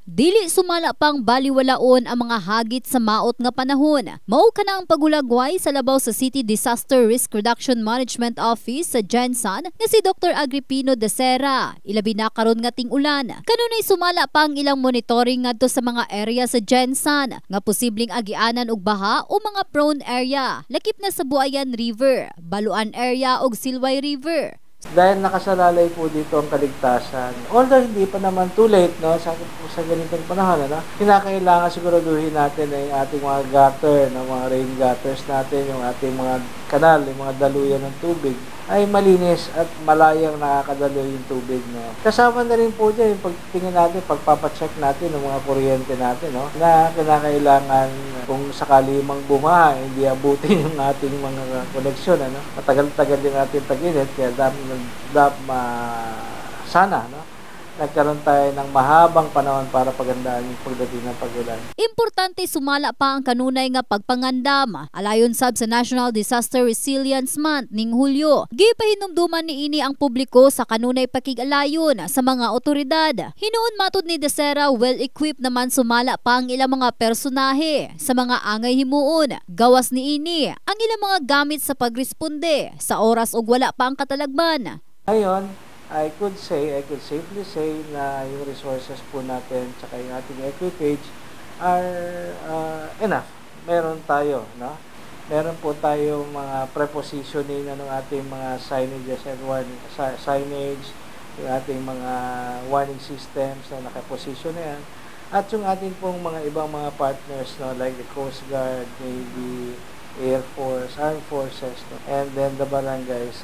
Dili sumala pang baliwalaon ang mga hagit sa maot nga panahon. Mao kana ang pagulagway sa labaw sa City Disaster Risk Reduction Management Office sa Gensan nga si Dr. Agripino de Serra. Ilabi na karon nga ting-ulan. Kanunay sumala pa ang ilang monitoring ngadto sa mga area sa Gensan nga posibleng agianan og baha o mga prone area. Lakip na sa Buayan River, Baluan area ug Silway River. Dahil nakasalalay po dito ang kaligtasan. Although hindi pa naman too late, no, sa ganitong panahon, ano, kinakailangan siguraduhin natin na yung ating mga gutter, mga rain gutters natin, yung ating mga kanal, yung mga daluyan ng tubig, ay malinis at malayang nakakadalo yung tubig. No. Kasama na rin po dyan yung pagtingin natin, pagpapacheck natin ng mga kuryente natin, no, na kinakailangan kung sakali mang bumaha, hindi abutin yung ating mga koneksyon. Ano. Matagal-tagal din natin tag-init, kaya sana, no, nagkaroon tayo ng mahabang panahon para pagandaan yung pagdating ng pag-ulan. Importante sumala pa ang kanunay nga pagpangandam. Alayon sab sa National Disaster Resilience Month ning Hulyo. Gipahinumduman niini ang publiko sa kanunay pakig-alayon sa mga otoridad. Hinuon matud ni De Serra, well-equipped naman sumala pa ang ilang mga personahe sa mga angay himuon. Gawas niini ang ilang mga gamit sa pagresponde sa oras og wala pa ang katalagman. Ngayon, I could safely say na yung resources po natin tsaka yung ating equipage are enough. Meron tayo, no? Meron po tayo mga prepositioning ng ating mga signages and signage, yung ating mga warning systems na nakaposition na yan. At yung ating pong mga ibang mga partners, no, like the Coast Guard, Navy, Air Force, Armed Forces, no? And then the barangays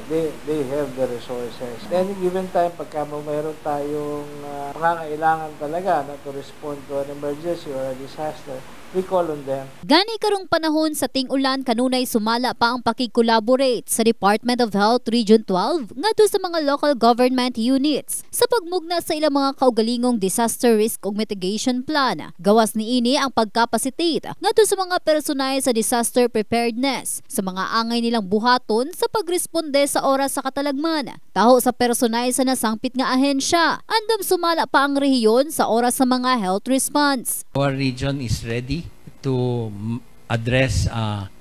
they have the resources. Then given time, pagka mayroon tayong pangangailangan talaga, no, to respond to an emergency or a disaster, we call on them. Gani karong panahon sa ting-ulan kanunay sumala pa ang pakikolaborate sa Department of Health Region 12 ngadto sa mga local government units sa pagmugna sa ilang mga kaugalingong disaster risk ug mitigation plan. Gawas niini ang pagkapacitate ngadto sa mga personel sa disaster preparedness sa mga angay nilang buhaton sa pagresponde sa oras sa katalagman. Taho sa personel sa nasangpit nga ahensya, andam sumala pa ang rehiyon sa oras sa mga health response. Our region is ready to address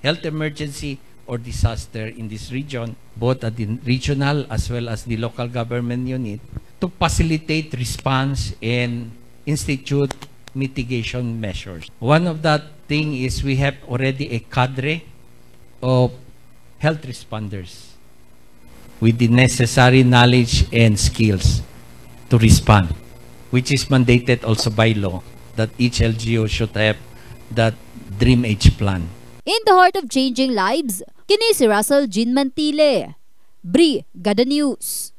health emergency or disaster in this region, both at the regional as well as the local government unit, to facilitate response and institute mitigation measures. One of that thing is we have already a cadre of health responders with the necessary knowledge and skills to respond, which is mandated also by law that each LGU should have that Dream Age plan. In the heart of changing lives, kini si Russell Jean Mantile, Brigada News.